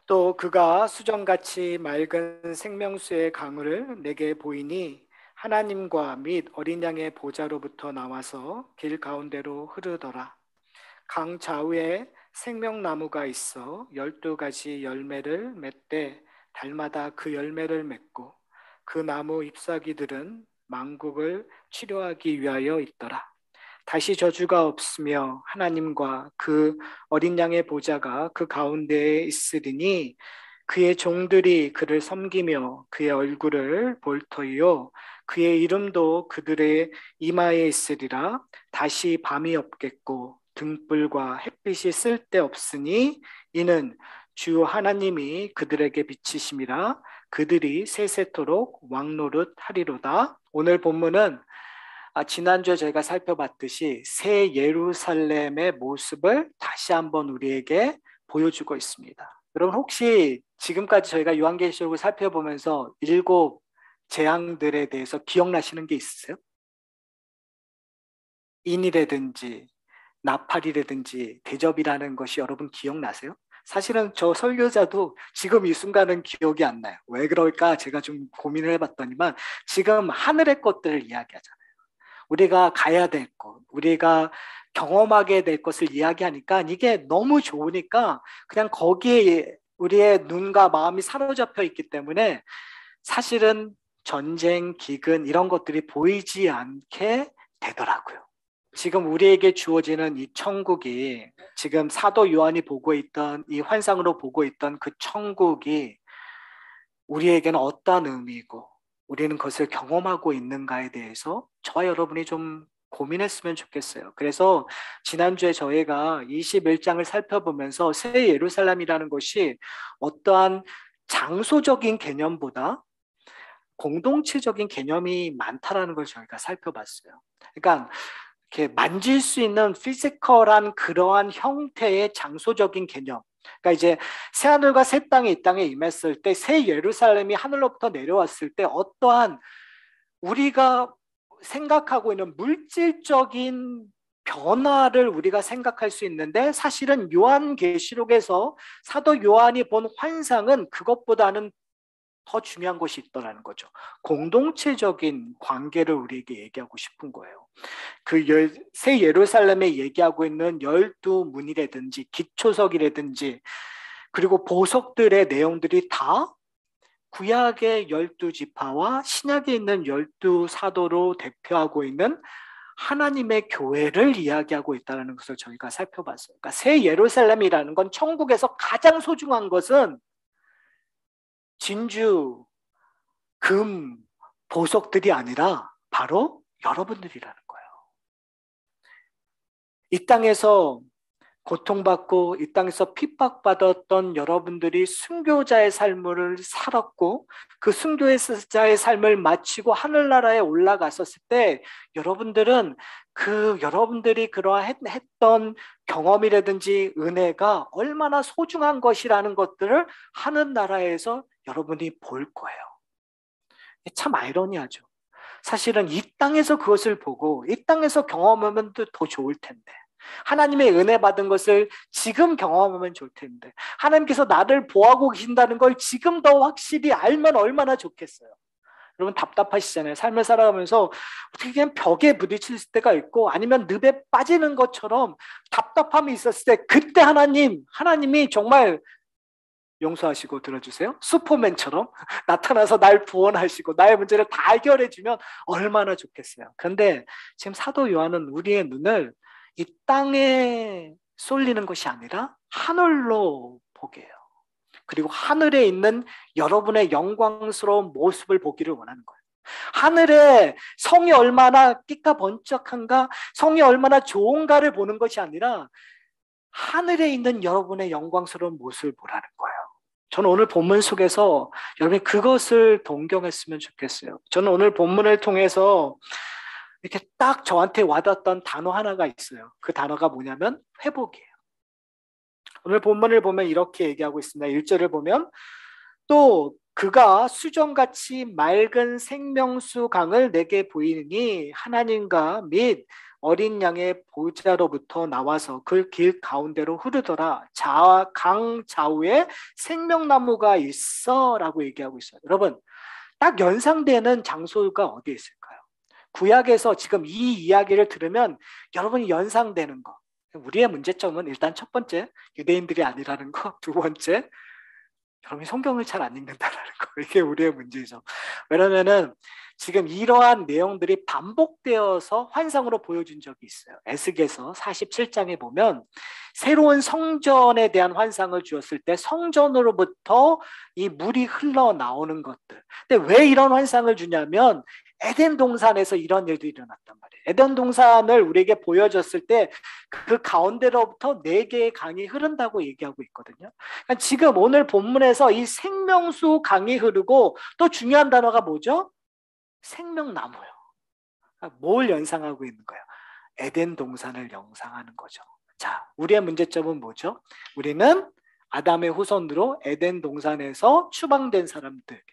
또 그가 수정같이 맑은 생명수의 강을 내게 보이니 하나님과 및 어린 양의 보좌로부터 나와서 길 가운데로 흐르더라. 강 좌우에 생명나무가 있어 12가지 열매를 맺되 달마다 그 열매를 맺고 그 나무 잎사귀들은 만국을 치료하기 위하여 있더라. 다시 저주가 없으며 하나님과 그 어린 양의 보좌가 그 가운데에 있으리니 그의 종들이 그를 섬기며 그의 얼굴을 볼 터이요 그의 이름도 그들의 이마에 있으리라. 다시 밤이 없겠고 등불과 햇빛이 쓸데없으니 이는 주 하나님이 그들에게 비치심이라. 그들이 세세토록 왕노릇 하리로다. 오늘 본문은 지난주에 저희가 살펴봤듯이 새 예루살렘의 모습을 다시 한번 우리에게 보여주고 있습니다. 여러분 혹시 지금까지 저희가 요한계시록을 살펴보면서 일곱 재앙들에 대해서 기억나시는 게 있으세요? 인이라든지 나팔이라든지 대접이라는 것이 여러분 기억나세요? 사실은 저 설교자도 지금 이 순간은 기억이 안 나요. 왜 그럴까 제가 좀 고민을 해봤더니만 지금 하늘의 것들을 이야기하잖아요. 우리가 가야 될 것, 우리가 경험하게 될 것을 이야기하니까 이게 너무 좋으니까 그냥 거기에 우리의 눈과 마음이 사로잡혀 있기 때문에 사실은 전쟁, 기근 이런 것들이 보이지 않게 되더라고요. 지금 우리에게 주어지는 이 천국이 지금 사도 요한이 보고 있던 이 환상으로 보고 있던 그 천국이 우리에게는 어떤 의미이고 우리는 그것을 경험하고 있는가에 대해서 저와 여러분이 좀 고민했으면 좋겠어요. 그래서 지난주에 저희가 21장을 살펴보면서 새 예루살렘이라는 것이 어떠한 장소적인 개념보다 공동체적인 개념이 많다라는 걸 저희가 살펴봤어요. 그러니까 이렇게 만질 수 있는 피지컬한 그러한 형태의 장소적인 개념. 그러니까 이제 새 하늘과 새 땅이 이 땅에 임했을 때 새 예루살렘이 하늘로부터 내려왔을 때 어떠한 우리가 생각하고 있는 물질적인 변화를 우리가 생각할 수 있는데 사실은 요한계시록에서 사도 요한이 본 환상은 그것보다는 더 중요한 것이 있더라는 거죠. 공동체적인 관계를 우리에게 얘기하고 싶은 거예요. 그 새 예루살렘에 얘기하고 있는 12문이라든지 기초석이라든지 그리고 보석들의 내용들이 다 구약의 12지파와 신약에 있는 12사도로 대표하고 있는 하나님의 교회를 이야기하고 있다는 것을 저희가 살펴봤어요. 그러니까 새 예루살렘이라는 건 천국에서 가장 소중한 것은 진주, 금, 보석들이 아니라 바로 여러분들이라는 거예요. 이 땅에서 고통받고 이 땅에서 핍박받았던 여러분들이 순교자의 삶을 살았고 그 순교자의 삶을 마치고 하늘나라에 올라갔었을 때 여러분들은 여러분들이 그러했던 경험이라든지 은혜가 얼마나 소중한 것이라는 것들을 하늘나라에서 여러분이 볼 거예요. 참 아이러니하죠. 사실은 이 땅에서 그것을 보고 이 땅에서 경험하면 더 좋을 텐데 하나님의 은혜 받은 것을 지금 경험하면 좋을 텐데 하나님께서 나를 보호하고 계신다는 걸 지금 더 확실히 알면 얼마나 좋겠어요. 여러분 답답하시잖아요. 삶을 살아가면서 어떻게 그냥 벽에 부딪힐 때가 있고 아니면 늪에 빠지는 것처럼 답답함이 있었을 때 그때 하나님이 정말 용서하시고 들어주세요. 슈퍼맨처럼 나타나서 날 구원하시고 나의 문제를 다 해결해 주면 얼마나 좋겠어요. 그런데 지금 사도 요한은 우리의 눈을 이 땅에 쏠리는 것이 아니라 하늘로 보게 해요. 그리고 하늘에 있는 여러분의 영광스러운 모습을 보기를 원하는 거예요. 하늘에 성이 얼마나 삐까번쩍한가, 성이 얼마나 좋은가를 보는 것이 아니라 하늘에 있는 여러분의 영광스러운 모습을 보라는 거예요. 저는 오늘 본문 속에서 여러분이 그것을 동경했으면 좋겠어요. 저는 오늘 본문을 통해서 이렇게 딱 저한테 와닿았던 단어 하나가 있어요. 그 단어가 뭐냐면 회복이에요. 오늘 본문을 보면 이렇게 얘기하고 있습니다. 1절을 보면 또 그가 수정같이 맑은 생명수 강을 내게 보이니 하나님과 및 어린 양의 보좌로부터 나와서 그 길 가운데로 흐르더라. 강 좌우에 생명나무가 있어라고 얘기하고 있어요. 여러분, 딱 연상되는 장소가 어디에 있을까요? 구약에서 지금 이 이야기를 들으면 여러분이 연상되는 거. 우리의 문제점은 일단 첫 번째, 유대인들이 아니라는 거. 두 번째, 여러분이 성경을 잘 안 읽는다라는 거. 이게 우리의 문제죠. 왜냐면은 지금 이러한 내용들이 반복되어서 환상으로 보여준 적이 있어요. 에스겔서 47장에 보면 새로운 성전에 대한 환상을 주었을 때 성전으로부터 이 물이 흘러나오는 것들. 근데 왜 이런 환상을 주냐면 에덴 동산에서 이런 일들이 일어났단 말이에요. 에덴 동산을 우리에게 보여줬을 때 그 가운데로부터 4개의 강이 흐른다고 얘기하고 있거든요. 그러니까 지금 오늘 본문에서 이 생명수 강이 흐르고 또 중요한 단어가 뭐죠? 생명나무요. 뭘 연상하고 있는 거예요? 에덴 동산을 연상하는 거죠. 자, 우리의 문제점은 뭐죠? 우리는 아담의 후손으로 에덴 동산에서 추방된 사람들이에요.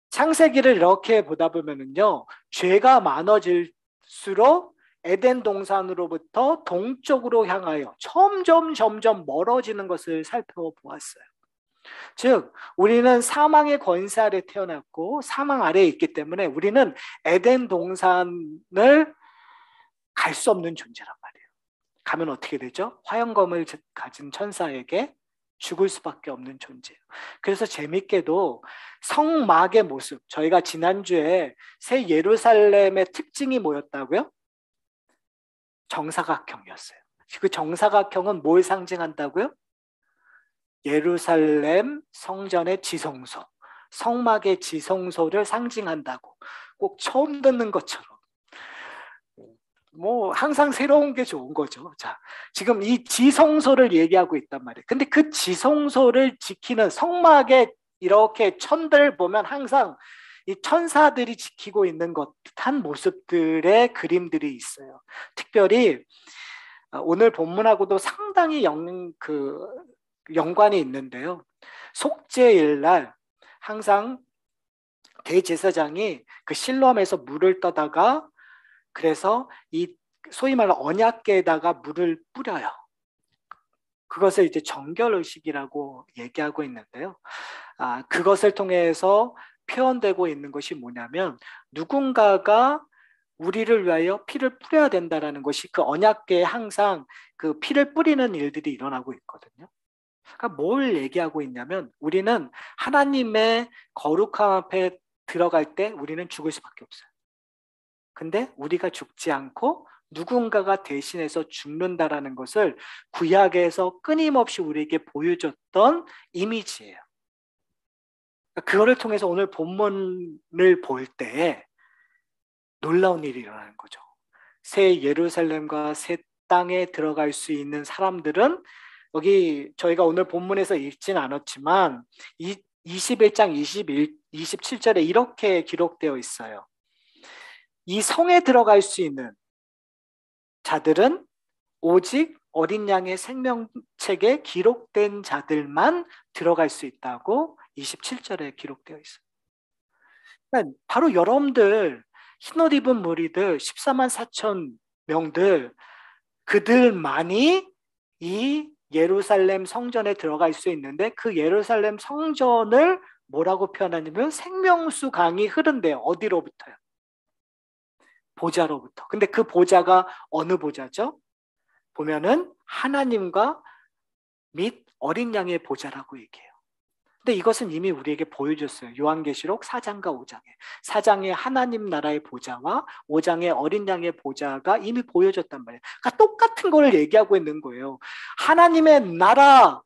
창세기를 이렇게 보다 보면은요, 죄가 많아질수록 에덴 동산으로부터 동쪽으로 향하여 점점 멀어지는 것을 살펴보았어요. 즉, 우리는 사망의 권세 아래 태어났고 사망 아래에 있기 때문에 우리는 에덴 동산을 갈 수 없는 존재란 말이에요. 가면 어떻게 되죠? 화영검을 가진 천사에게 죽을 수밖에 없는 존재예요. 그래서 재밌게도 성막의 모습, 저희가 지난주에 새 예루살렘의 특징이 뭐였다고요? 정사각형이었어요. 그 정사각형은 뭘 상징한다고요? 예루살렘 성전의 지성소, 성막의 지성소를 상징한다고. 꼭 처음 듣는 것처럼. 뭐 항상 새로운 게 좋은 거죠. 자, 지금 이 지성소를 얘기하고 있단 말이에요. 근데 그 지성소를 지키는 성막에 이렇게 천들 보면 항상 이 천사들이 지키고 있는 듯한 모습들의 그림들이 있어요. 특별히 오늘 본문하고도 상당히 연관이 있는데요. 속죄일 날 항상 대제사장이 그 실로암에서 물을 떠다가 그래서 이 소위 말하는 언약궤에다가 물을 뿌려요. 그것을 이제 정결의식이라고 얘기하고 있는데요. 그것을 통해서 표현되고 있는 것이 뭐냐면 누군가가 우리를 위하여 피를 뿌려야 된다라는 것이 그 언약궤에 항상 그 피를 뿌리는 일들이 일어나고 있거든요. 그러니까 뭘 얘기하고 있냐면 우리는 하나님의 거룩함 앞에 들어갈 때 우리는 죽을 수밖에 없어요. 근데 우리가 죽지 않고 누군가가 대신해서 죽는다라는 것을 구약에서 끊임없이 우리에게 보여줬던 이미지예요. 그거를 통해서 오늘 본문을 볼 때 놀라운 일이 일어나는 거죠. 새 예루살렘과 새 땅에 들어갈 수 있는 사람들은 여기 저희가 오늘 본문에서 읽진 않았지만 21장 27절에 이렇게 기록되어 있어요. 이 성에 들어갈 수 있는 자들은 오직 어린 양의 생명책에 기록된 자들만 들어갈 수 있다고 27절에 기록되어 있어요. 그러니까 바로 여러분들 흰옷 입은 무리들 14만 4천 명들 그들만이 이 예루살렘 성전에 들어갈 수 있는데 그 예루살렘 성전을 뭐라고 표현하냐면 생명수 강이 흐른대요. 어디로부터요? 보좌로부터. 근데 그 보좌가 어느 보좌죠? 보면은 하나님과 및 어린 양의 보좌라고 얘기해요. 근데 이것은 이미 우리에게 보여줬어요. 요한계시록 4장과 5장에. 4장의 하나님 나라의 보좌와 5장의 어린 양의 보좌가 이미 보여줬단 말이에요. 그러니까 똑같은 걸 얘기하고 있는 거예요. 하나님의 나라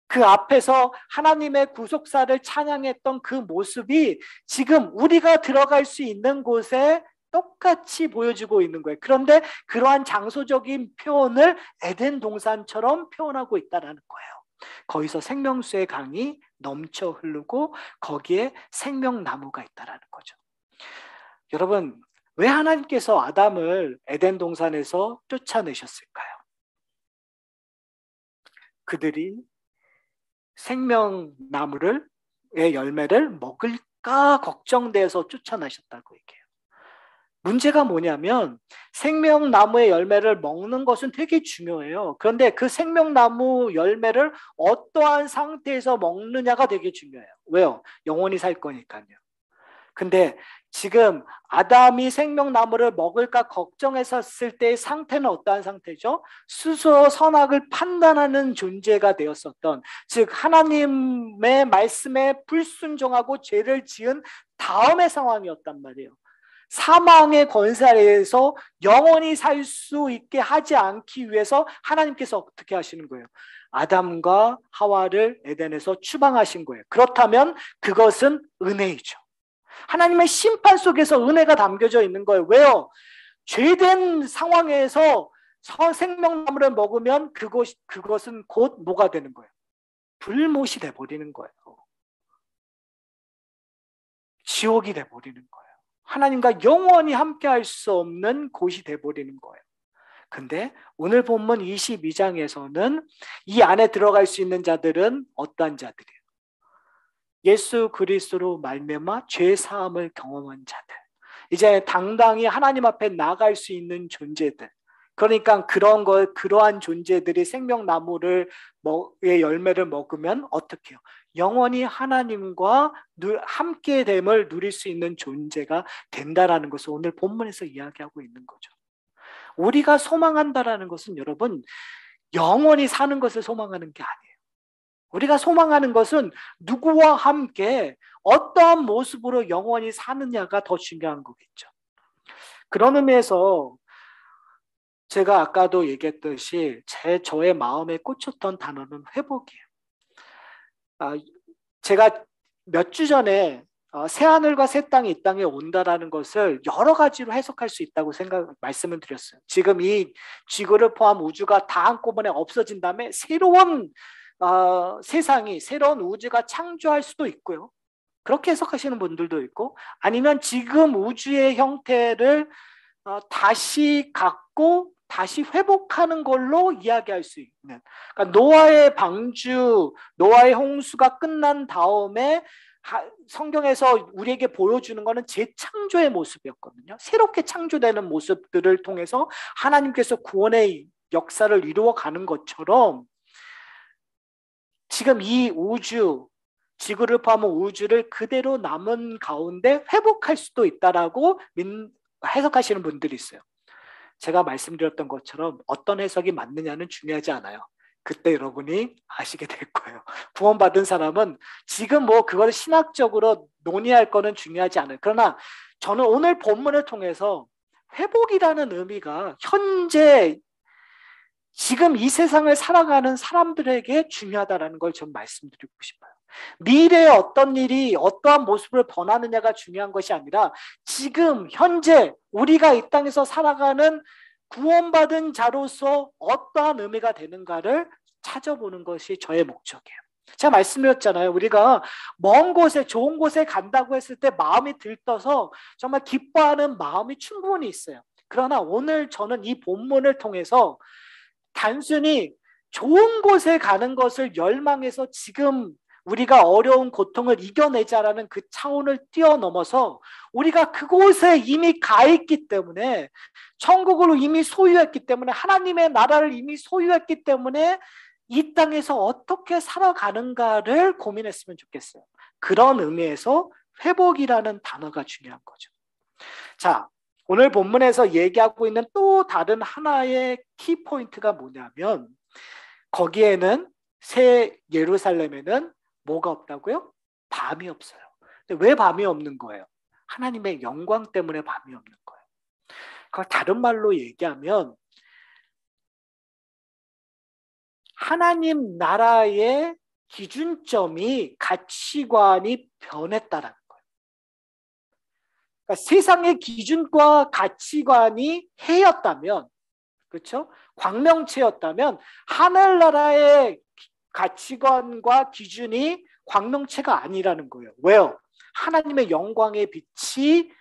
그 앞에서 하나님의 구속사를 찬양했던 그 모습이 지금 우리가 들어갈 수 있는 곳에 똑같이 보여지고 있는 거예요. 그런데 그러한 장소적인 표현을 에덴 동산처럼 표현하고 있다는 거예요. 거기서 생명수의 강이 넘쳐 흐르고 거기에 생명나무가 있다는 거죠. 여러분, 왜 하나님께서 아담을 에덴 동산에서 쫓아내셨을까요? 그들이 생명나무의 열매를 먹을까 걱정돼서 쫓아나셨다고 얘기해요. 문제가 뭐냐면 생명나무의 열매를 먹는 것은 되게 중요해요. 그런데 그 생명나무 열매를 어떠한 상태에서 먹느냐가 되게 중요해요. 왜요? 영원히 살 거니까요. 근데 지금 아담이 생명나무를 먹을까 걱정했었을 때의 상태는 어떠한 상태죠? 스스로 선악을 판단하는 존재가 되었었던, 즉 하나님의 말씀에 불순종하고 죄를 지은 다음의 상황이었단 말이에요. 사망의 권세 아래에서 영원히 살 수 있게 하지 않기 위해서 하나님께서 어떻게 하시는 거예요? 아담과 하와를 에덴에서 추방하신 거예요. 그렇다면 그것은 은혜이죠. 하나님의 심판 속에서 은혜가 담겨져 있는 거예요. 왜요? 죄된 상황에서 생명나무를 먹으면 그것은 곧 뭐가 되는 거예요? 불못이 돼버리는 거예요. 지옥이 돼버리는 거예요. 하나님과 영원히 함께 할 수 없는 곳이 돼버리는 거예요. 근데 오늘 본문 22장에서는 이 안에 들어갈 수 있는 자들은 어떠한 자들이에요? 예수 그리스도로 말미암아 죄 사함을 경험한 자들, 이제 당당히 하나님 앞에 나갈 수 있는 존재들. 그러니까 그러한 존재들이 생명나무의 열매를 먹으면 어떻게 해요? 영원히 하나님과 함께됨을 누릴 수 있는 존재가 된다라는 것을 오늘 본문에서 이야기하고 있는 거죠. 우리가 소망한다라는 것은 여러분 영원히 사는 것을 소망하는 게 아니에요. 우리가 소망하는 것은 누구와 함께 어떠한 모습으로 영원히 사느냐가 더 중요한 거겠죠. 그런 의미에서 제가 아까도 얘기했듯이 저의 마음에 꽂혔던 단어는 회복이에요. 제가 몇 주 전에 새 하늘과 새 땅이 이 땅에 온다라는 것을 여러 가지로 해석할 수 있다고 말씀을 드렸어요. 지금 이 지구를 포함 우주가 다 한꺼번에 없어진 다음에 새로운 세상이, 새로운 우주가 창조할 수도 있고요. 그렇게 해석하시는 분들도 있고, 아니면 지금 우주의 형태를 다시 갖고 다시 회복하는 걸로 이야기할 수 있는, 그러니까 노아의 방주, 노아의 홍수가 끝난 다음에 성경에서 우리에게 보여주는 것은 재창조의 모습이었거든요. 새롭게 창조되는 모습들을 통해서 하나님께서 구원의 역사를 이루어가는 것처럼 지금 이 우주, 지구를 포함한 우주를 그대로 남은 가운데 회복할 수도 있다라고 해석하시는 분들이 있어요. 제가 말씀드렸던 것처럼 어떤 해석이 맞느냐는 중요하지 않아요. 그때 여러분이 아시게 될 거예요. 구원받은 사람은 지금 그걸 신학적으로 논의할 거는 중요하지 않아요. 그러나 저는 오늘 본문을 통해서 회복이라는 의미가 현재 지금 이 세상을 살아가는 사람들에게 중요하다는 걸 좀 말씀드리고 싶어요. 미래에 어떤 일이 어떠한 모습을 변하느냐가 중요한 것이 아니라 지금 현재 우리가 이 땅에서 살아가는 구원받은 자로서 어떠한 의미가 되는가를 찾아보는 것이 저의 목적이에요. 제가 말씀드렸잖아요. 우리가 먼 곳에 좋은 곳에 간다고 했을 때 마음이 들떠서 정말 기뻐하는 마음이 충분히 있어요. 그러나 오늘 저는 이 본문을 통해서 단순히 좋은 곳에 가는 것을 열망해서 지금 우리가 어려운 고통을 이겨내자라는 그 차원을 뛰어넘어서 우리가 그곳에 이미 가 있기 때문에, 천국을 이미 소유했기 때문에, 하나님의 나라를 이미 소유했기 때문에 이 땅에서 어떻게 살아가는가를 고민했으면 좋겠어요. 그런 의미에서 회복이라는 단어가 중요한 거죠. 자, 오늘 본문에서 얘기하고 있는 또 다른 하나의 키포인트가 뭐냐면, 거기에는 새 예루살렘에는 뭐가 없다고요? 밤이 없어요. 근데 왜 밤이 없는 거예요? 하나님의 영광 때문에 밤이 없는 거예요. 그걸 다른 말로 얘기하면 하나님 나라의 기준점이, 가치관이 변했다라는 거예요. 그러니까 세상의 기준과 가치관이 해였다면, 그렇죠? 광명체였다면 하늘나라의 가치관과 기준이 광명체가 아니라는 거예요. 왜요? 하나님의 영광의 빛이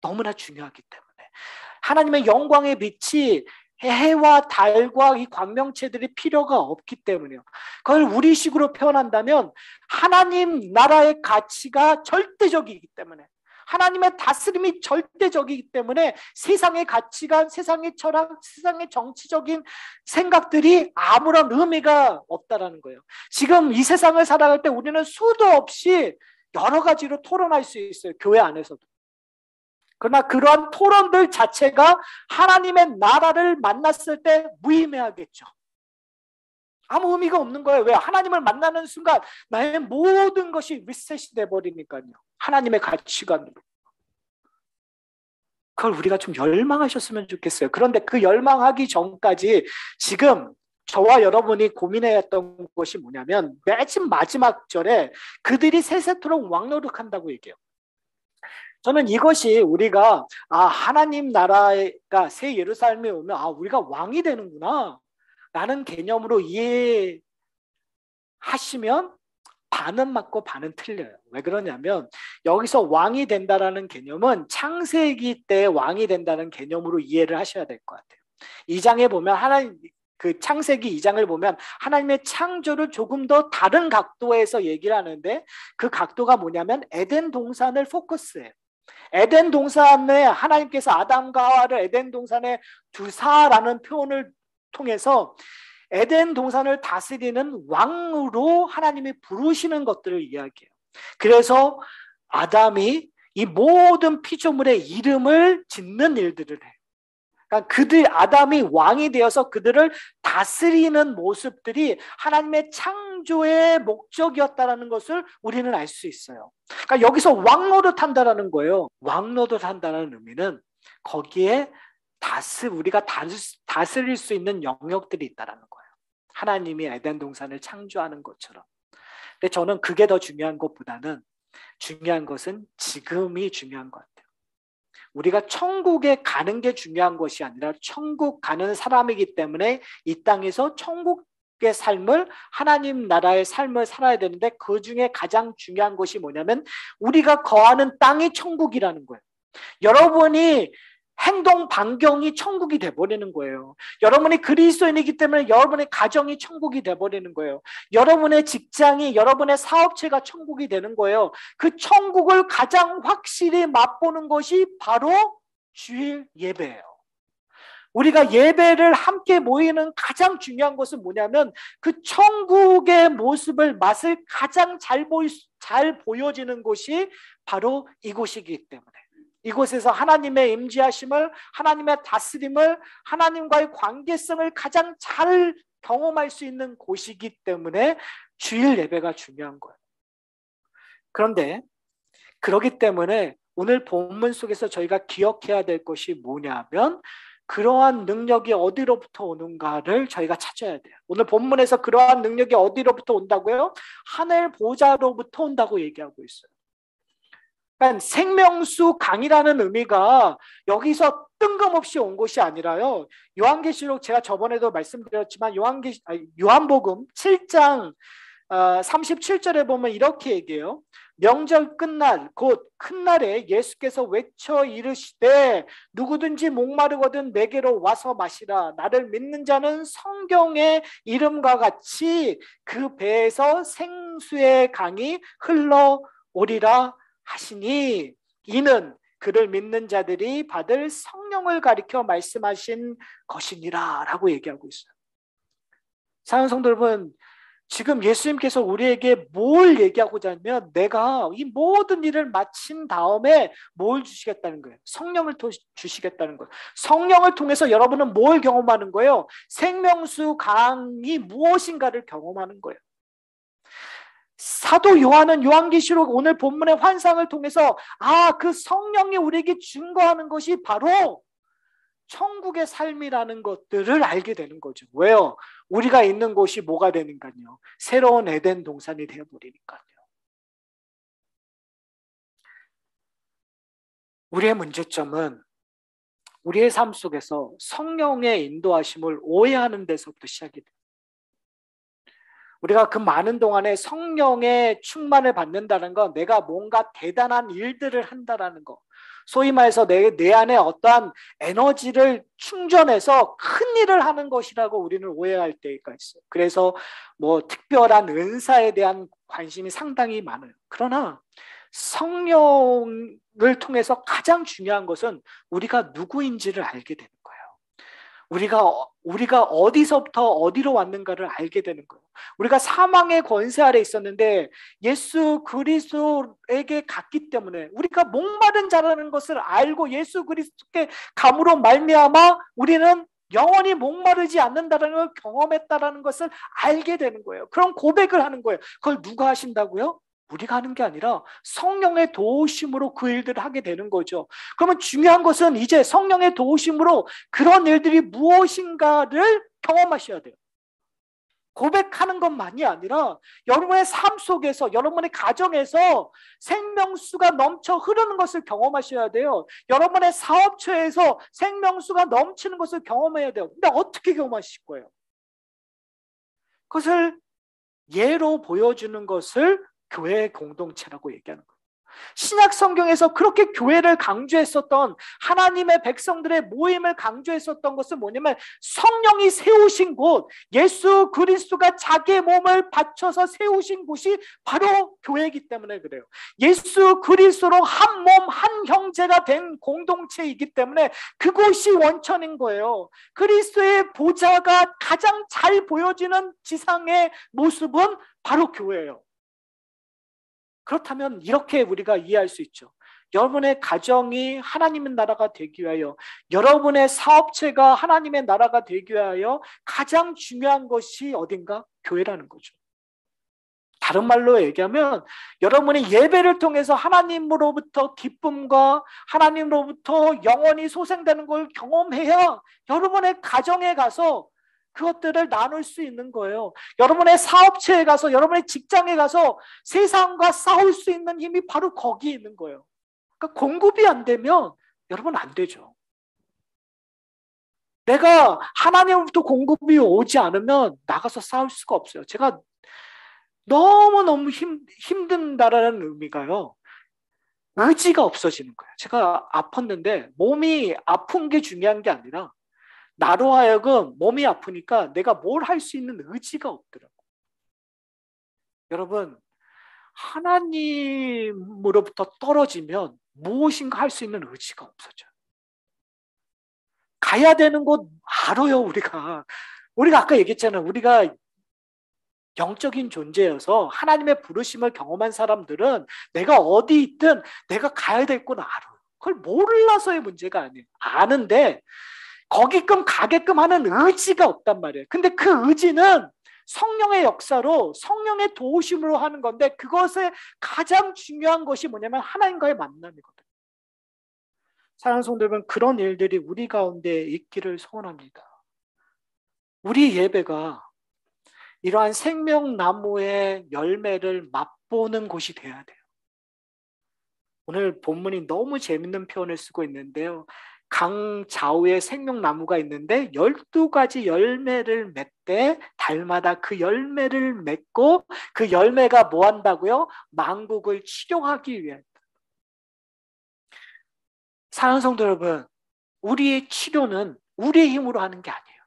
너무나 중요하기 때문에. 하나님의 영광의 빛이 해와 달과 이 광명체들이 필요가 없기 때문에요. 그걸 우리식으로 표현한다면 하나님 나라의 가치가 절대적이기 때문에, 하나님의 다스림이 절대적이기 때문에 세상의 가치관, 세상의 철학, 세상의 정치적인 생각들이 아무런 의미가 없다라는 거예요. 지금 이 세상을 살아갈 때 우리는 수도 없이 여러 가지로 토론할 수 있어요. 교회 안에서도. 그러나 그러한 토론들 자체가 하나님의 나라를 만났을 때 무의미하겠죠. 아무 의미가 없는 거예요. 왜? 하나님을 만나는 순간 나의 모든 것이 리셋이 돼버리니까요. 하나님의 가치관으로. 그걸 우리가 좀 열망하셨으면 좋겠어요. 그런데 그 열망하기 전까지 지금 저와 여러분이 고민했던 것이 뭐냐면 맨 마지막 절에 그들이 세세토록 왕노릇한다고 얘기해요. 저는 이것이 우리가 하나님 나라가 새 예루살렘에 오면 우리가 왕이 되는구나 라는 개념으로 이해하시면 반은 맞고 반은 틀려요. 왜 그러냐면 여기서 왕이 된다라는 개념은 창세기 때 왕이 된다는 개념으로 이해를 하셔야 될 것 같아요. 2장에 보면 하나님 그 창세기 2장을 보면 하나님의 창조를 조금 더 다른 각도에서 얘기를 하는데 그 각도가 뭐냐면 에덴 동산을 포커스해요. 에덴 동산에 하나님께서 아담과 하와를 에덴 동산에 두사라는 표현을 통해서 에덴 동산을 다스리는 왕으로 하나님이 부르시는 것들을 이야기해요. 그래서 아담이 이 모든 피조물의 이름을 짓는 일들을 해요. 그러니까 아담이 왕이 되어서 그들을 다스리는 모습들이 하나님의 창조의 목적이었다는 것을 우리는 알 수 있어요. 그러니까 여기서 왕노릇한다라는 거예요. 왕노릇한다는 의미는 거기에 우리가 다스릴 수 있는 영역들이 있다는 거예요. 하나님이 에덴 동산을 창조하는 것처럼. 근데 저는 그게 더 중요한 것보다는 중요한 것은 지금이 중요한 것 같아요. 우리가 천국에 가는 게 중요한 것이 아니라 천국 가는 사람이기 때문에 이 땅에서 천국의 삶을 하나님 나라의 삶을 살아야 되는데 그 중에 가장 중요한 것이 뭐냐면 우리가 거하는 땅이 천국이라는 거예요. 여러분이 행동 반경이 천국이 돼버리는 거예요. 여러분이 그리스도인이기 때문에 여러분의 가정이 천국이 돼버리는 거예요. 여러분의 직장이 여러분의 사업체가 천국이 되는 거예요. 그 천국을 가장 확실히 맛보는 것이 바로 주일 예배예요. 우리가 예배를 함께 모이는 가장 중요한 것은 뭐냐면 그 천국의 모습을 맛을 가장 잘 보여지는 곳이 바로 이곳이기 때문에 이곳에서 하나님의 임재하심을 하나님의 다스림을 하나님과의 관계성을 가장 잘 경험할 수 있는 곳이기 때문에 주일 예배가 중요한 거예요. 그런데 그렇기 때문에 오늘 본문 속에서 저희가 기억해야 될 것이 뭐냐면 그러한 능력이 어디로부터 오는가를 저희가 찾아야 돼요. 오늘 본문에서 그러한 능력이 어디로부터 온다고요? 하늘 보좌로부터 온다고 얘기하고 있어요. 그러니까 생명수 강이라는 의미가 여기서 뜬금없이 온 것이 아니라요. 요한계시록 제가 저번에도 말씀드렸지만 요한복음 7장 37절에 보면 이렇게 얘기해요. 명절 끝날 곧 큰 날에 예수께서 외쳐 이르시되 누구든지 목마르거든 내게로 와서 마시라. 나를 믿는 자는 성경의 이름과 같이 그 배에서 생수의 강이 흘러오리라 하시니 이는 그를 믿는 자들이 받을 성령을 가리켜 말씀하신 것이니라 라고 얘기하고 있어요. 사랑하는 성도 여러분, 지금 예수님께서 우리에게 뭘 얘기하고자 하면 내가 이 모든 일을 마친 다음에 뭘 주시겠다는 거예요? 성령을 주시겠다는 거예요. 성령을 통해서 여러분은 뭘 경험하는 거예요? 생명수 강이 무엇인가를 경험하는 거예요. 사도 요한은 요한계시록 오늘 본문의 환상을 통해서 그 성령이 우리에게 증거하는 것이 바로 천국의 삶이라는 것들을 알게 되는 거죠. 왜요? 우리가 있는 곳이 뭐가 되니까요? 새로운 에덴 동산이 되어버리니까요. 우리의 문제점은 우리의 삶 속에서 성령의 인도하심을 오해하는 데서부터 시작이 돼요. 우리가 그 많은 동안에 성령의 충만을 받는다는 건 내가 뭔가 대단한 일들을 한다라는 거. 소위 말해서 내 안에 어떠한 에너지를 충전해서 큰 일을 하는 것이라고 우리는 오해할 때가 있어요. 그래서 뭐 특별한 은사에 대한 관심이 상당히 많아요. 그러나 성령을 통해서 가장 중요한 것은 우리가 누구인지를 알게 되는 거예요. 우리가 어디서부터 어디로 왔는가를 알게 되는 거예요. 우리가 사망의 권세 아래 있었는데 예수 그리스도에게 갔기 때문에 우리가 목마른 자라는 것을 알고 예수 그리스도께 감으로 말미암아 우리는 영원히 목마르지 않는다는 걸 경험했다라는 것을 알게 되는 거예요. 그런 고백을 하는 거예요. 그걸 누가 하신다고요? 우리가 하는 게 아니라 성령의 도우심으로 그 일들을 하게 되는 거죠. 그러면 중요한 것은 이제 성령의 도우심으로 그런 일들이 무엇인가를 경험하셔야 돼요. 고백하는 것만이 아니라 여러분의 삶 속에서, 여러분의 가정에서 생명수가 넘쳐 흐르는 것을 경험하셔야 돼요. 여러분의 사업처에서 생명수가 넘치는 것을 경험해야 돼요. 근데 어떻게 경험하실 거예요? 그것을 예로 보여주는 것을 교회 공동체라고 얘기하는 거예요. 신약 성경에서 그렇게 교회를 강조했었던, 하나님의 백성들의 모임을 강조했었던 것은 뭐냐면 성령이 세우신 곳, 예수 그리스도가 자기의 몸을 바쳐서 세우신 곳이 바로 교회이기 때문에 그래요. 예수 그리스도로 한 몸, 한 형제가 된 공동체이기 때문에 그곳이 원천인 거예요. 그리스도의 보좌가 가장 잘 보여지는 지상의 모습은 바로 교회예요. 그렇다면 이렇게 우리가 이해할 수 있죠. 여러분의 가정이 하나님의 나라가 되기 위하여, 여러분의 사업체가 하나님의 나라가 되기 위하여 가장 중요한 것이 어딘가? 교회라는 거죠. 다른 말로 얘기하면 여러분이 예배를 통해서 하나님으로부터 기쁨과 하나님으로부터 영원히 소생되는 걸 경험해야 여러분의 가정에 가서 그것들을 나눌 수 있는 거예요. 여러분의 사업체에 가서, 여러분의 직장에 가서 세상과 싸울 수 있는 힘이 바로 거기에 있는 거예요. 그러니까 공급이 안 되면 여러분 안 되죠. 내가 하나님으로부터 공급이 오지 않으면 나가서 싸울 수가 없어요. 제가 너무너무 힘든다라는 의미가요, 의지가 없어지는 거예요. 제가 아팠는데 몸이 아픈 게 중요한 게 아니라 나로 하여금 몸이 아프니까 내가 뭘 할 수 있는 의지가 없더라고요. 여러분, 하나님으로부터 떨어지면 무엇인가 할 수 있는 의지가 없어져요. 가야 되는 곳 알아요, 우리가. 우리가 아까 얘기했잖아요. 우리가 영적인 존재여서 하나님의 부르심을 경험한 사람들은 내가 어디 있든 내가 가야 될 곳 알아요. 그걸 몰라서의 문제가 아니에요. 아는데 거기끔 가게끔 하는 의지가 없단 말이에요. 근데 그 의지는 성령의 역사로, 성령의 도우심으로 하는 건데, 그것의 가장 중요한 것이 뭐냐면 하나님과의 만남이거든요. 사랑하는 성도 여러분, 그런 일들이 우리 가운데 있기를 소원합니다. 우리 예배가 이러한 생명나무의 열매를 맛보는 곳이 돼야 돼요. 오늘 본문이 너무 재밌는 표현을 쓰고 있는데요. 강 좌우에 생명나무가 있는데 12가지 열매를 맺되 달마다 그 열매를 맺고, 그 열매가 뭐 한다고요? 만국을 치료하기 위해. 사랑하는 성도 여러분, 우리의 치료는 우리의 힘으로 하는 게 아니에요.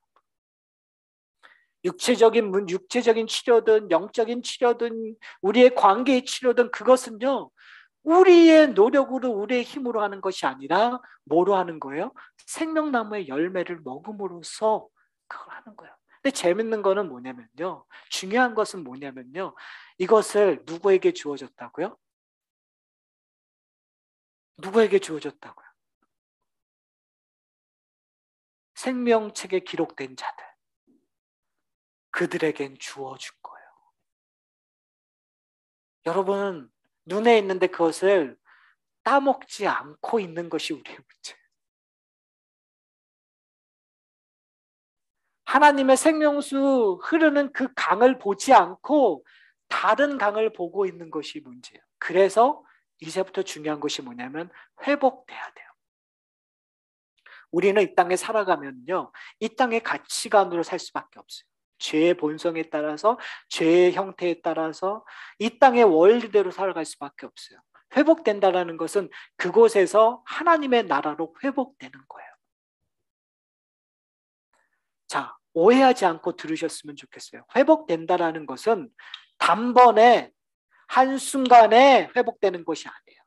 육체적인 치료든 영적인 치료든 우리의 관계의 치료든 그것은요, 우리의 노력으로, 우리의 힘으로 하는 것이 아니라 뭐로 하는 거예요? 생명나무의 열매를 먹음으로써 그걸 하는 거예요. 근데 재밌는 거는 뭐냐면요, 중요한 것은 뭐냐면요, 이것을 누구에게 주어졌다고요? 누구에게 주어졌다고요? 생명책에 기록된 자들, 그들에겐 주어준 거예요. 여러분, 눈에 있는데 그것을 따먹지 않고 있는 것이 우리의 문제예요. 하나님의 생명수 흐르는 그 강을 보지 않고 다른 강을 보고 있는 것이 문제예요. 그래서 이제부터 중요한 것이 뭐냐면 회복돼야 돼요. 우리는 이 땅에 살아가면요, 이 땅의 가치관으로 살 수밖에 없어요. 죄의 본성에 따라서, 죄의 형태에 따라서 이 땅의 원리대로 살아갈 수밖에 없어요. 회복된다는 것은 그곳에서 하나님의 나라로 회복되는 거예요. 자, 오해하지 않고 들으셨으면 좋겠어요. 회복된다라는 것은 단번에 한순간에 회복되는 것이 아니에요.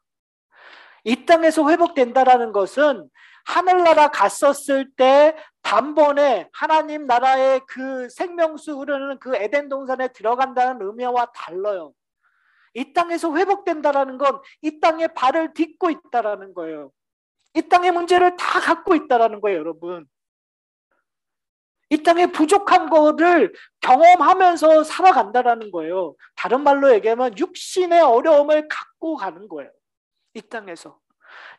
이 땅에서 회복된다라는 것은 하늘나라 갔었을 때 단번에 하나님 나라의 그 생명수 흐르는 그 에덴 동산에 들어간다는 의미와 달라요. 이 땅에서 회복된다라는 건 이 땅에 발을 딛고 있다라는 거예요. 이 땅의 문제를 다 갖고 있다라는 거예요, 여러분. 이 땅에 부족한 거를 경험하면서 살아간다라는 거예요. 다른 말로 얘기하면 육신의 어려움을 갖고 가는 거예요. 이 땅에서.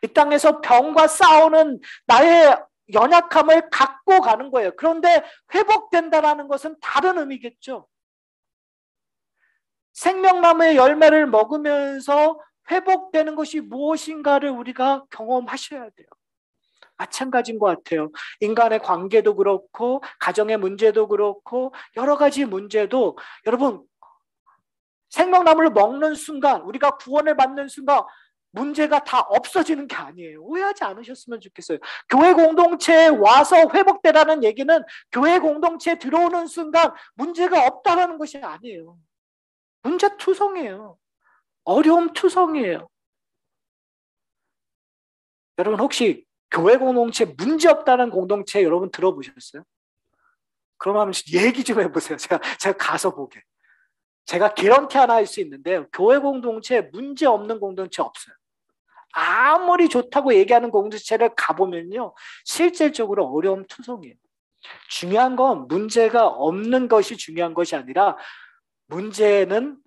이 땅에서 병과 싸우는 나의 연약함을 갖고 가는 거예요. 그런데 회복된다라는 것은 다른 의미겠죠. 생명나무의 열매를 먹으면서 회복되는 것이 무엇인가를 우리가 경험하셔야 돼요. 마찬가지인 것 같아요. 인간의 관계도 그렇고 가정의 문제도 그렇고 여러 가지 문제도 여러분 생명나무를 먹는 순간 우리가 구원을 받는 순간 문제가 다 없어지는 게 아니에요. 오해하지 않으셨으면 좋겠어요. 교회 공동체에 와서 회복되라는 얘기는 교회 공동체에 들어오는 순간 문제가 없다라는 것이 아니에요. 문제투성이에요. 어려움투성이에요. 여러분 혹시 교회 공동체 문제 없다는 공동체 여러분 들어보셨어요? 그럼 한번 얘기 좀 해보세요. 제가 가서 보게. 제가 개런티 하나 할 수 있는데요. 교회 공동체 문제 없는 공동체 없어요. 아무리 좋다고 얘기하는 공동체를 가보면요. 실질적으로 어려움 투성이에요. 중요한 건 문제가 없는 것이 중요한 것이 아니라 문제는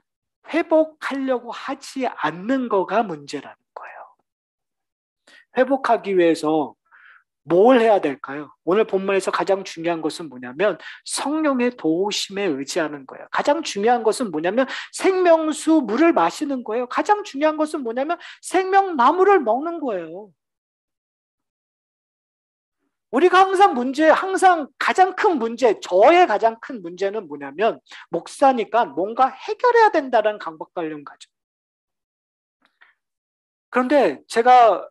회복하려고 하지 않는 거가 문제라는 거예요. 회복하기 위해서 뭘 해야 될까요? 오늘 본문에서 가장 중요한 것은 뭐냐면 성령의 도우심에 의지하는 거예요. 가장 중요한 것은 뭐냐면 생명수 물을 마시는 거예요. 가장 중요한 것은 뭐냐면 생명나무를 먹는 거예요. 우리가 항상 가장 큰 문제, 저의 가장 큰 문제는 뭐냐면 목사니까 뭔가 해결해야 된다는 강박관념 가죠. 그런데 제가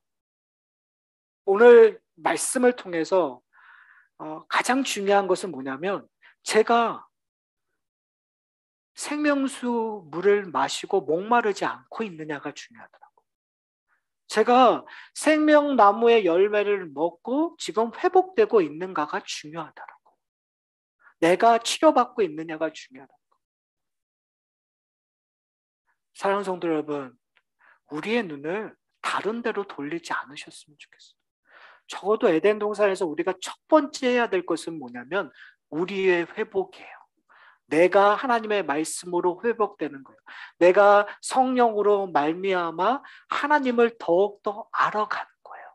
오늘 말씀을 통해서 가장 중요한 것은 뭐냐면 제가 생명수 물을 마시고 목마르지 않고 있느냐가 중요하더라고요. 제가 생명나무의 열매를 먹고 지금 회복되고 있는가가 중요하더라고요. 내가 치료받고 있느냐가 중요하더라고요. 사랑하는 성도 여러분, 우리의 눈을 다른 데로 돌리지 않으셨으면 좋겠어요. 적어도 에덴 동산에서 우리가 첫 번째 해야 될 것은 뭐냐면 우리의 회복이에요. 내가 하나님의 말씀으로 회복되는 거예요. 내가 성령으로 말미암아 하나님을 더욱더 알아가는 거예요.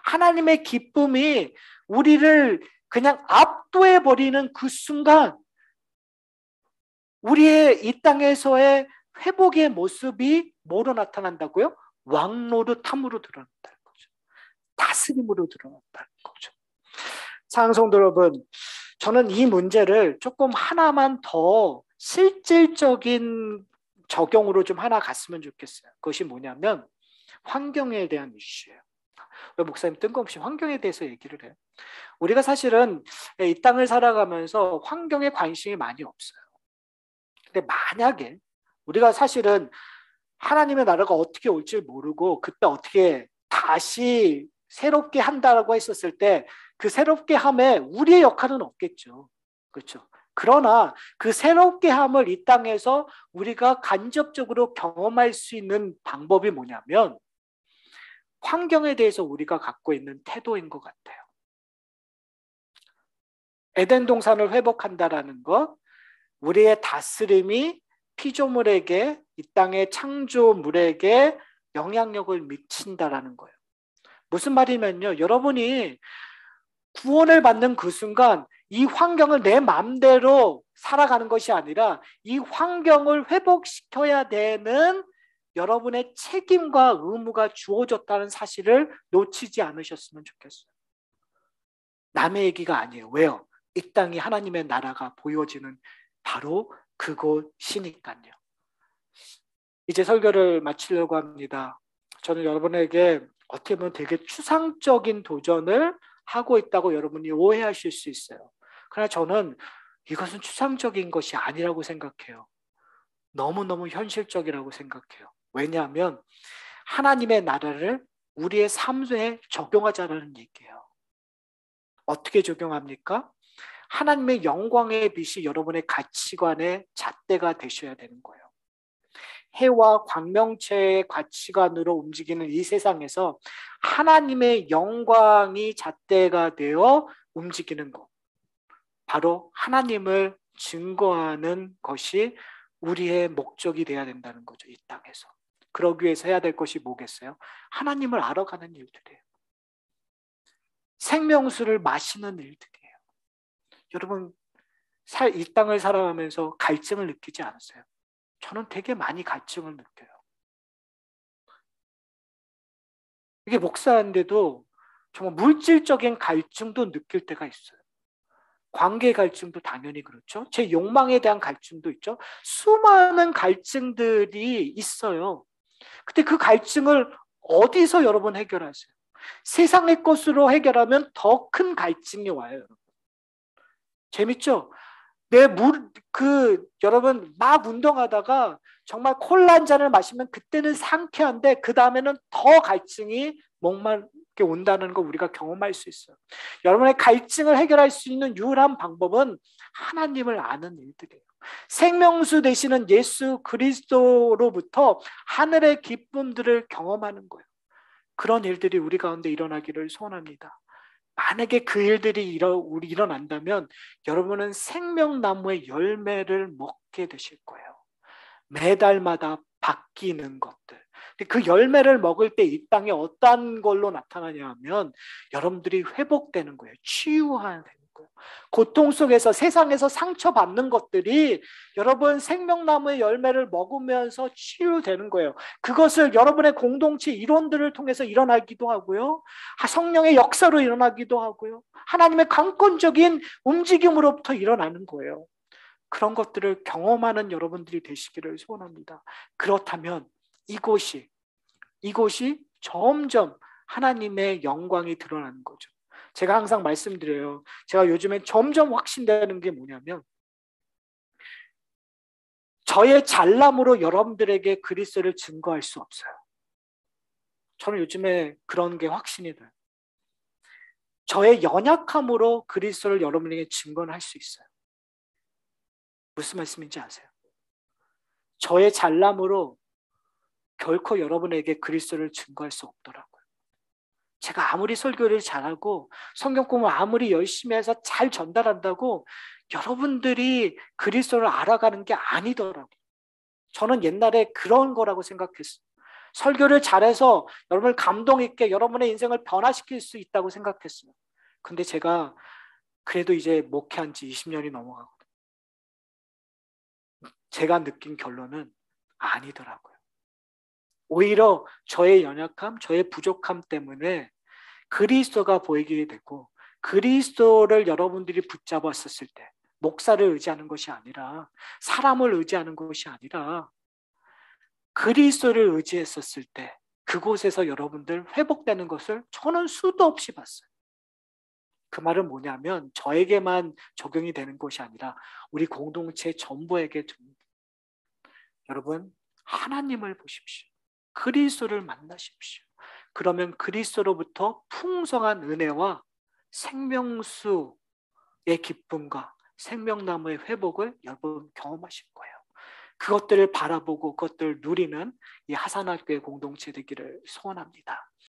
하나님의 기쁨이 우리를 그냥 압도해 버리는 그 순간 우리의 이 땅에서의 회복의 모습이 뭐로 나타난다고요? 왕노릇함으로 드러난다는 거죠. 다스림으로 드러난다는 거죠. 사랑하는 성도 여러분, 저는 이 문제를 조금 하나만 더 실질적인 적용으로 좀 하나 갔으면 좋겠어요. 그것이 뭐냐면 환경에 대한 이슈예요. 왜 목사님 뜬금없이 환경에 대해서 얘기를 해요? 우리가 사실은 이 땅을 살아가면서 환경에 관심이 많이 없어요. 근데 만약에 우리가 사실은 하나님의 나라가 어떻게 올지 모르고 그때 어떻게 다시 새롭게 한다라고 했었을 때 그 새롭게 함에 우리의 역할은 없겠죠. 그렇죠. 그러나 그 새롭게 함을 이 땅에서 우리가 간접적으로 경험할 수 있는 방법이 뭐냐면 환경에 대해서 우리가 갖고 있는 태도인 것 같아요. 에덴 동산을 회복한다라는 것, 우리의 다스림이 피조물에게 이 땅의 창조물에게 영향력을 미친다라는 거예요. 무슨 말이면요. 여러분이 구원을 받는 그 순간 이 환경을 내 마음대로 살아가는 것이 아니라 이 환경을 회복시켜야 되는 여러분의 책임과 의무가 주어졌다는 사실을 놓치지 않으셨으면 좋겠어요. 남의 얘기가 아니에요. 왜요? 이 땅이 하나님의 나라가 보여지는 바로 그곳이니까요. 이제 설교를 마치려고 합니다. 저는 여러분에게 어떻게 보면 되게 추상적인 도전을 하고 있다고 여러분이 오해하실 수 있어요. 그러나 저는 이것은 추상적인 것이 아니라고 생각해요. 너무너무 현실적이라고 생각해요. 왜냐하면 하나님의 나라를 우리의 삶에 적용하자는 얘기예요. 어떻게 적용합니까? 하나님의 영광의 빛이 여러분의 가치관의 잣대가 되셔야 되는 거예요. 해와 광명체의 가치관으로 움직이는 이 세상에서 하나님의 영광이 잣대가 되어 움직이는 것. 바로 하나님을 증거하는 것이 우리의 목적이 되어야 된다는 거죠. 이 땅에서. 그러기 위해서 해야 될 것이 뭐겠어요? 하나님을 알아가는 일들이에요. 생명수를 마시는 일들이에요. 여러분, 이 땅을 살아가면서 갈증을 느끼지 않았어요? 저는 되게 많이 갈증을 느껴요. 이게 목사인데도 정말 물질적인 갈증도 느낄 때가 있어요. 관계 갈증도 당연히 그렇죠. 제 욕망에 대한 갈증도 있죠. 수많은 갈증들이 있어요. 근데 그 갈증을 어디서 여러분 해결하세요? 세상의 것으로 해결하면 더 큰 갈증이 와요, 여러분. 재밌죠? 여러분, 막 운동하다가 정말 콜라 한 잔을 마시면 그때는 상쾌한데, 그 다음에는 더 갈증이 목마르게 온다는 거 우리가 경험할 수 있어요. 여러분의 갈증을 해결할 수 있는 유일한 방법은 하나님을 아는 일들이에요. 생명수 되시는 예수 그리스도로부터 하늘의 기쁨들을 경험하는 거예요. 그런 일들이 우리 가운데 일어나기를 소원합니다. 만약에 그 일들이 일어난다면 여러분은 생명나무의 열매를 먹게 되실 거예요. 매달마다 바뀌는 것들. 그 열매를 먹을 때 이 땅에 어떤 걸로 나타나냐 하면 여러분들이 회복되는 거예요. 치유하는 거예요. 고통 속에서 세상에서 상처받는 것들이 여러분 생명나무의 열매를 먹으면서 치유되는 거예요. 그것을 여러분의 공동체 이론들을 통해서 일어나기도 하고요. 성령의 역사로 일어나기도 하고요. 하나님의 강권적인 움직임으로부터 일어나는 거예요. 그런 것들을 경험하는 여러분들이 되시기를 소원합니다. 그렇다면 이곳이 점점 하나님의 영광이 드러나는 거죠. 제가 항상 말씀드려요. 제가 요즘에 점점 확신되는 게 뭐냐면 저의 잘남으로 여러분들에게 그리스도를 증거할 수 없어요. 저는 요즘에 그런 게 확신이 돼요. 저의 연약함으로 그리스도를 여러분에게 증거할 수 있어요. 무슨 말씀인지 아세요? 저의 잘남으로 결코 여러분에게 그리스도를 증거할 수 없더라고요. 제가 아무리 설교를 잘하고 성경 공부 아무리 열심히 해서 잘 전달한다고 여러분들이 그리스도를 알아가는 게 아니더라고요. 저는 옛날에 그런 거라고 생각했어요. 설교를 잘해서 여러분을 감동 있게 여러분의 인생을 변화시킬 수 있다고 생각했어요. 근데 제가 그래도 이제 목회한 지 20년이 넘어가거든요. 제가 느낀 결론은 아니더라고요. 오히려 저의 연약함, 저의 부족함 때문에 그리스도가 보이게 되고 그리스도를 여러분들이 붙잡았었을 때 목사를 의지하는 것이 아니라 사람을 의지하는 것이 아니라 그리스도를 의지했었을 때 그곳에서 여러분들 회복되는 것을 저는 수도 없이 봤어요. 그 말은 뭐냐면 저에게만 적용이 되는 것이 아니라 우리 공동체 전부에게 여러분 하나님을 보십시오. 그리스도를 만나십시오. 그러면 그리스도로부터 풍성한 은혜와 생명수의 기쁨과 생명나무의 회복을 여러분 경험하실 거예요. 그것들을 바라보고 그것들을 누리는 이 하산학교의 공동체 되기를 소원합니다.